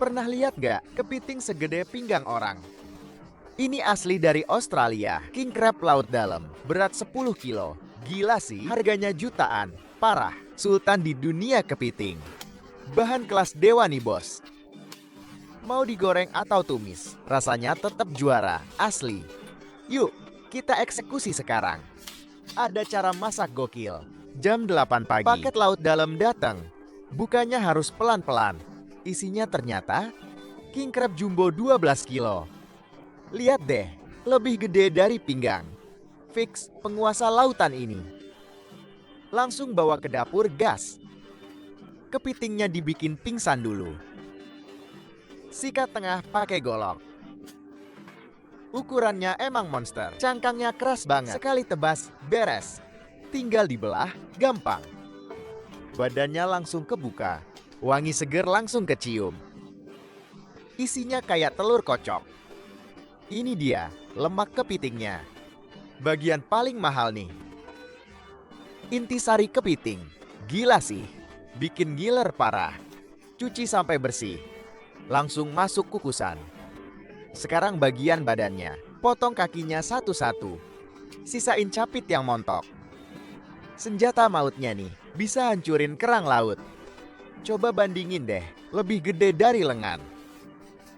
Pernah lihat gak kepiting segede pinggang orang? Ini asli dari Australia, king crab laut dalam, berat 10 kilo. Gila sih, harganya jutaan. Parah, sultan di dunia kepiting. Bahan kelas dewa nih bos. Mau digoreng atau tumis, rasanya tetap juara, asli. Yuk, kita eksekusi sekarang. Ada cara masak gokil. Jam 8 pagi, paket laut dalam datang. Bukanya harus pelan-pelan. Isinya ternyata king crab jumbo 12 kilo. Lihat deh, lebih gede dari pinggang. Fix penguasa lautan ini. Langsung bawa ke dapur gas. Kepitingnya dibikin pingsan dulu. Sikat tengah pakai golok. Ukurannya emang monster. Cangkangnya keras banget. Sekali tebas, beres. Tinggal dibelah, gampang. Badannya langsung kebuka. Wangi seger langsung kecium. Isinya kayak telur kocok. Ini dia, lemak kepitingnya. Bagian paling mahal nih. Intisari kepiting. Gila sih. Bikin giler parah. Cuci sampai bersih. Langsung masuk kukusan. Sekarang bagian badannya. Potong kakinya satu-satu. Sisain capit yang montok. Senjata mautnya nih, bisa hancurin kerang laut. Coba bandingin deh, lebih gede dari lengan.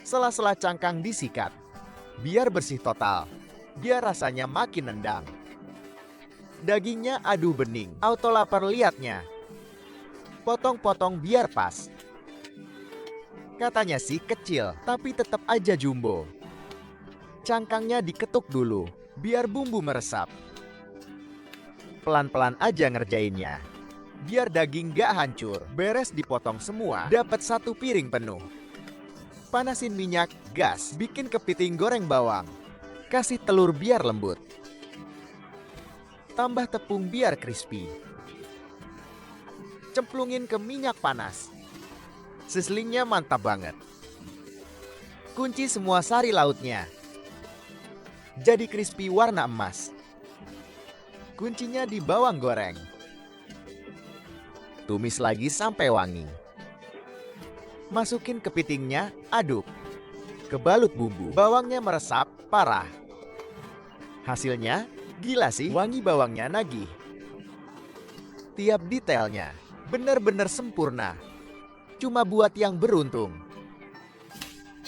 Sela-sela cangkang disikat. Biar bersih total. Biar rasanya makin nendang. Dagingnya aduh bening, auto lapar liatnya. Potong-potong biar pas. Katanya sih kecil, tapi tetap aja jumbo. Cangkangnya diketuk dulu, biar bumbu meresap. Pelan-pelan aja ngerjainnya. Biar daging gak hancur, beres dipotong semua, dapat satu piring penuh. Panasin minyak, gas, bikin kepiting goreng bawang. Kasih telur biar lembut. Tambah tepung biar crispy. Cemplungin ke minyak panas. Sizzlingnya mantap banget. Kunci semua sari lautnya. Jadi crispy warna emas. Kuncinya di bawang goreng. Tumis lagi sampai wangi. Masukin kepitingnya, aduk. Kebalut bumbu, bawangnya meresap, parah. Hasilnya, gila sih, wangi bawangnya nagih. Tiap detailnya, bener-bener sempurna. Cuma buat yang beruntung.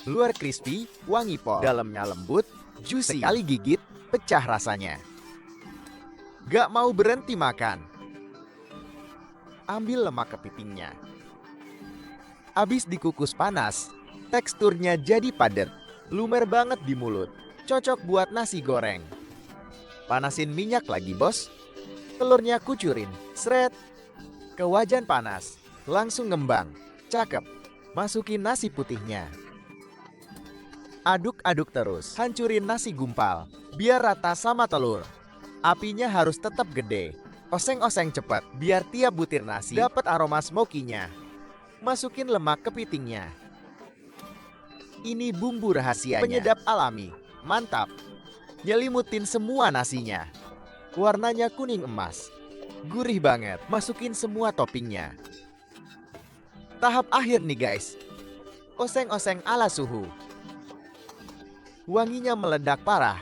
Luar crispy, wangi pol. Dalamnya lembut, juicy. Sekali gigit, pecah rasanya. Gak mau berhenti makan. Ambil lemak kepitingnya. Abis dikukus panas, teksturnya jadi padat. Lumer banget di mulut. Cocok buat nasi goreng. Panasin minyak lagi bos. Telurnya kucurin, sret. Ke wajan panas, langsung ngembang. Cakep. Masukin nasi putihnya. Aduk-aduk terus. Hancurin nasi gumpal. Biar rata sama telur. Apinya harus tetap gede. Oseng-oseng cepat. Biar tiap butir nasi dapat aroma smoky-nya. Masukin lemak kepitingnya. Ini bumbu rahasianya. Penyedap alami. Mantap. Nyelimutin semua nasinya. Warnanya kuning emas. Gurih banget. Masukin semua toppingnya. Tahap akhir nih guys. Oseng-oseng ala suhu. Wanginya meledak parah.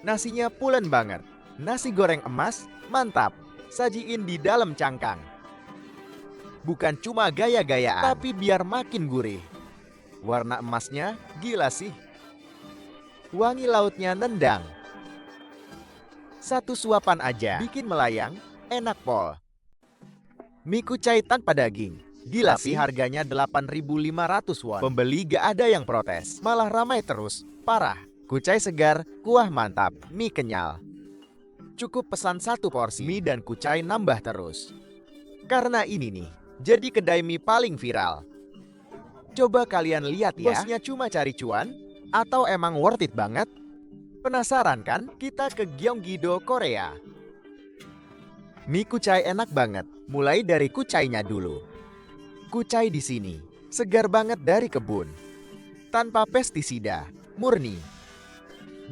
Nasinya pulen banget. Nasi goreng emas, mantap. Sajiin di dalam cangkang. Bukan cuma gaya-gayaan, tapi biar makin gurih. Warna emasnya gila sih. Wangi lautnya nendang. Satu suapan aja bikin melayang, enak pol. Mie kucai tanpa daging. Gila sih, harganya 8.500 won. Pembeli gak ada yang protes, malah ramai terus. Parah. Kucai segar, kuah mantap, mie kenyal. Cukup pesan satu porsi mie dan kucai nambah terus. Karena ini nih, jadi kedai mie paling viral. Coba kalian lihat ya, bosnya cuma cari cuan? Atau emang worth it banget? Penasaran kan? Kita ke Gyeonggi-do, Korea. Mie kucai enak banget, mulai dari kucainya dulu. Kucai di sini segar banget dari kebun, tanpa pestisida, murni.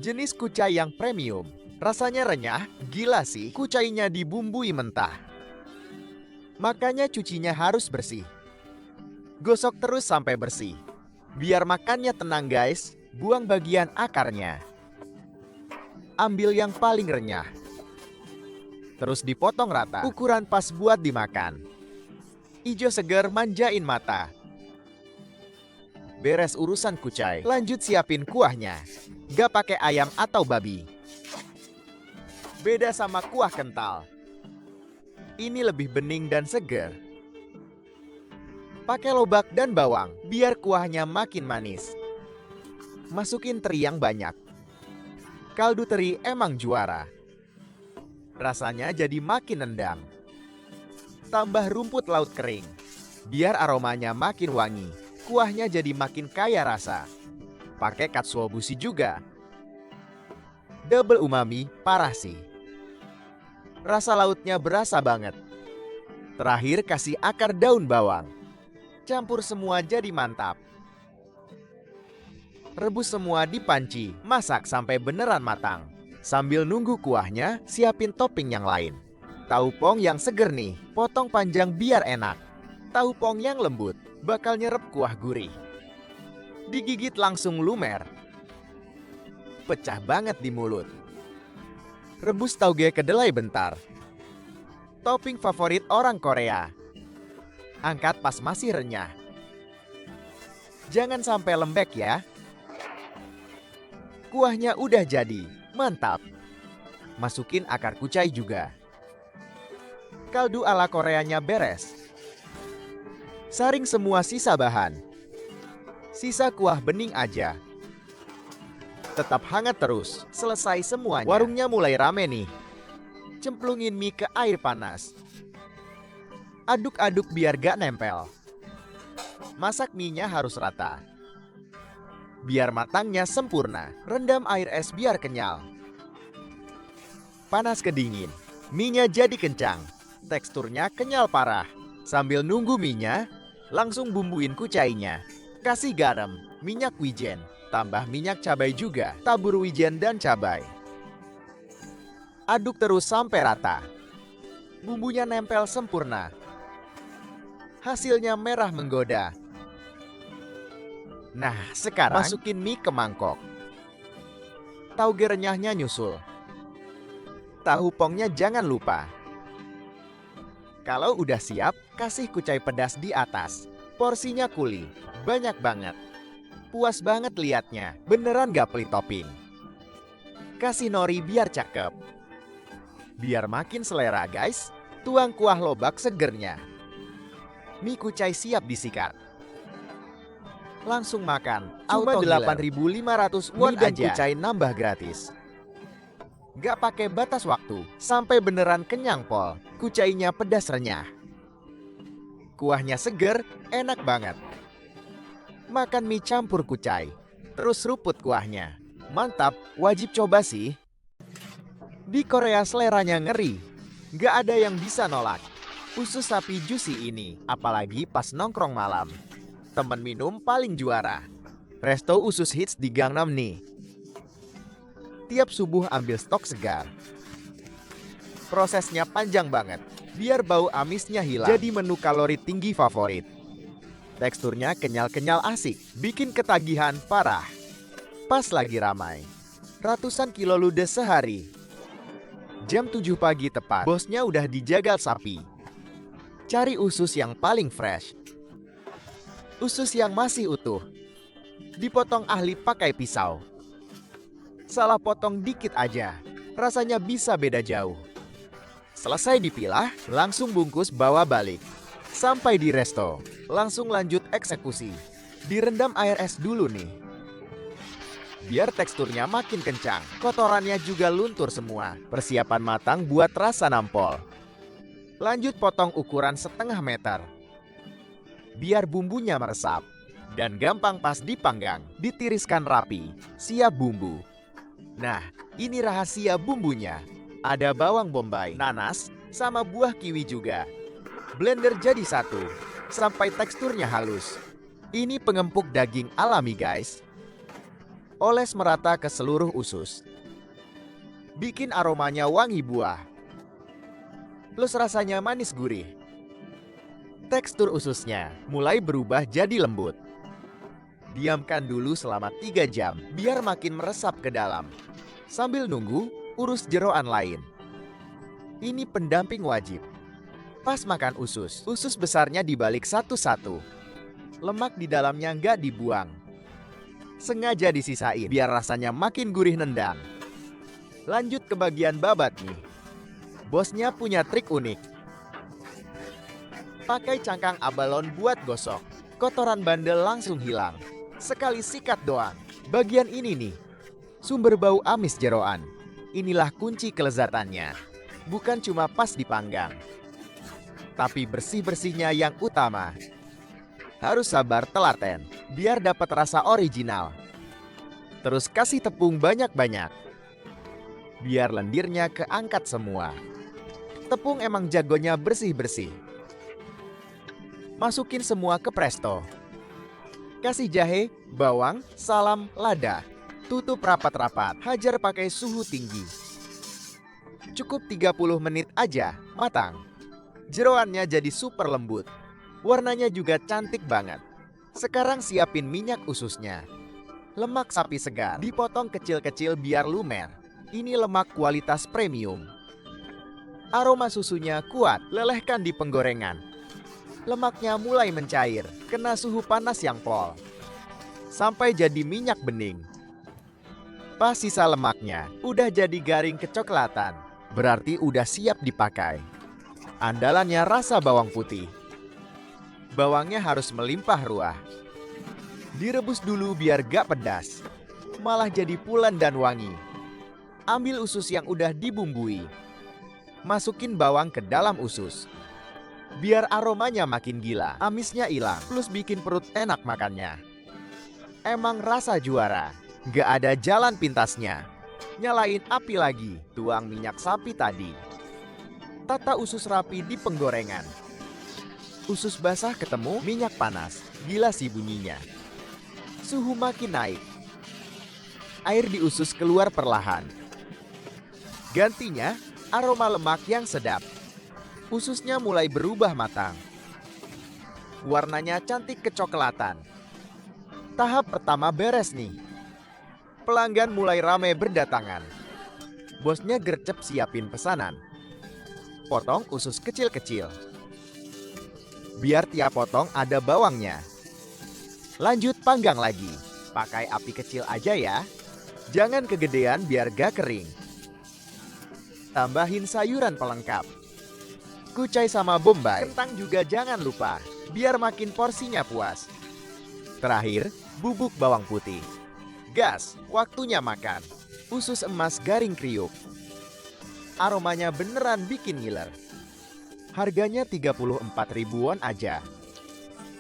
Jenis kucai yang premium, rasanya renyah, gila sih. Kucainya dibumbui mentah, makanya cucinya harus bersih. Gosok terus sampai bersih. Biar makannya tenang guys, buang bagian akarnya. Ambil yang paling renyah. Terus dipotong rata, ukuran pas buat dimakan. Ijo seger manjain mata. Beres urusan kucai, lanjut siapin kuahnya. Gak pakai ayam atau babi. Beda sama kuah kental. Ini lebih bening dan seger. Pakai lobak dan bawang, biar kuahnya makin manis. Masukin teri yang banyak. Kaldu teri emang juara. Rasanya jadi makin nendang. Tambah rumput laut kering. Biar aromanya makin wangi. Kuahnya jadi makin kaya rasa. Pakai katsuobushi juga. Double umami, parah sih. Rasa lautnya berasa banget. Terakhir kasih akar daun bawang. Campur semua jadi mantap. Rebus semua di panci, masak sampai beneran matang. Sambil nunggu kuahnya, siapin topping yang lain. Tahu pong yang seger nih, potong panjang biar enak. Tahu pong yang lembut, bakal nyerap kuah gurih. Digigit langsung lumer. Pecah banget di mulut. Rebus tauge kedelai bentar. Topping favorit orang Korea. Angkat pas masih renyah. Jangan sampai lembek ya. Kuahnya udah jadi, mantap. Masukin akar kucai juga. Kaldu ala Koreanya beres. Saring semua sisa bahan. Sisa kuah bening aja. Tetap hangat terus, selesai semuanya. Warungnya mulai rame nih. Cemplungin mie ke air panas. Aduk-aduk biar gak nempel. Masak mie-nya harus rata. Biar matangnya sempurna, rendam air es biar kenyal. Panas ke dingin, mie-nya jadi kencang. Teksturnya kenyal parah. Sambil nunggu mie-nya, langsung bumbuin kucainya. Kasih garam, minyak wijen, tambah minyak cabai juga. Tabur wijen dan cabai. Aduk terus sampai rata. Bumbunya nempel sempurna. Hasilnya merah menggoda. Nah, sekarang masukin mie ke mangkok. Tauge renyahnya nyusul. Tahu pongnya jangan lupa. Kalau udah siap, kasih kucai pedas di atas. Porsinya kuli, banyak banget. Puas banget liatnya, beneran gak pelit topping. Kasih nori biar cakep. Biar makin selera guys, tuang kuah lobak segernya. Mie kucai siap disikat. Langsung makan, cuma 8.500 won dan aja. Kucai nambah gratis. Gak pakai batas waktu, sampai beneran kenyang pol. Kucainya pedas renyah. Kuahnya seger, enak banget. Makan mie campur kucai, terus seruput kuahnya. Mantap, wajib coba sih. Di Korea seleranya ngeri, gak ada yang bisa nolak. Usus sapi juicy ini, apalagi pas nongkrong malam. Temen minum paling juara. Resto usus hits di Gangnam nih. Tiap subuh ambil stok segar. Prosesnya panjang banget, biar bau amisnya hilang. Jadi menu kalori tinggi favorit. Teksturnya kenyal-kenyal asik, bikin ketagihan parah. Pas lagi ramai, ratusan kilo ludes sehari. Jam 7 pagi tepat, bosnya udah dijagal sapi. Cari usus yang paling fresh. Usus yang masih utuh. Dipotong ahli pakai pisau. Salah potong dikit aja, rasanya bisa beda jauh. Selesai dipilah, langsung bungkus bawa balik. Sampai di resto, langsung lanjut eksekusi. Direndam air es dulu nih. Biar teksturnya makin kencang, kotorannya juga luntur semua. Persiapan matang buat rasa nampol. Lanjut potong ukuran setengah meter. Biar bumbunya meresap. Dan gampang pas dipanggang, ditiriskan rapi, siap bumbu. Nah, ini rahasia bumbunya. Ada bawang bombay, nanas, sama buah kiwi juga. Blender jadi satu, sampai teksturnya halus. Ini pengempuk daging alami guys. Oles merata ke seluruh usus. Bikin aromanya wangi buah. Plus rasanya manis gurih. Tekstur ususnya mulai berubah jadi lembut. Diamkan dulu selama 3 jam, biar makin meresap ke dalam. Sambil nunggu, urus jeroan lain. Ini pendamping wajib. Pas makan usus, usus besarnya dibalik satu-satu. Lemak di dalamnya nggak dibuang. Sengaja disisain, biar rasanya makin gurih nendang. Lanjut ke bagian babat nih. Bosnya punya trik unik. Pakai cangkang abalon buat gosok. Kotoran bandel langsung hilang. Sekali sikat doang. Bagian ini nih, sumber bau amis jeroan. Inilah kunci kelezatannya. Bukan cuma pas dipanggang, tapi bersih-bersihnya yang utama. Harus sabar telaten, biar dapat rasa original. Terus kasih tepung banyak-banyak, biar lendirnya keangkat semua. Tepung emang jagonya bersih-bersih. Masukin semua ke presto. Kasih jahe, bawang, salam, lada. Tutup rapat-rapat, hajar pakai suhu tinggi. Cukup 30 menit aja, matang. Jeroannya jadi super lembut. Warnanya juga cantik banget. Sekarang siapin minyak ususnya. Lemak sapi segar, dipotong kecil-kecil biar lumer. Ini lemak kualitas premium. Aroma susunya kuat, lelehkan di penggorengan. Lemaknya mulai mencair, kena suhu panas yang pol. Sampai jadi minyak bening. Pas sisa lemaknya, udah jadi garing kecoklatan. Berarti udah siap dipakai. Andalannya rasa bawang putih. Bawangnya harus melimpah ruah. Direbus dulu biar gak pedas. Malah jadi pulen dan wangi. Ambil usus yang udah dibumbui. Masukin bawang ke dalam usus. Biar aromanya makin gila, amisnya hilang, plus bikin perut enak makannya. Emang rasa juara, gak ada jalan pintasnya. Nyalain api lagi, tuang minyak sapi tadi. Tata usus rapi di penggorengan. Usus basah ketemu minyak panas, gila sih bunyinya. Suhu makin naik. Air di usus keluar perlahan. Gantinya, aroma lemak yang sedap. Ususnya mulai berubah matang. Warnanya cantik kecoklatan. Tahap pertama beres nih. Pelanggan mulai ramai berdatangan. Bosnya gercep siapin pesanan. Potong usus kecil-kecil. Biar tiap potong ada bawangnya. Lanjut panggang lagi. Pakai api kecil aja ya. Jangan kegedean biar gak kering. Tambahin sayuran pelengkap. Kucai sama bombay. Kentang juga jangan lupa, biar makin porsinya puas. Terakhir, bubuk bawang putih. Gas, waktunya makan. Usus emas garing kriuk. Aromanya beneran bikin ngiler. Harganya 34 ribuan aja.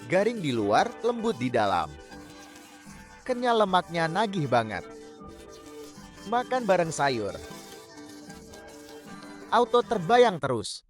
Garing di luar, lembut di dalam. Kenyal lemaknya nagih banget. Makan bareng sayur. Auto terbayang terus.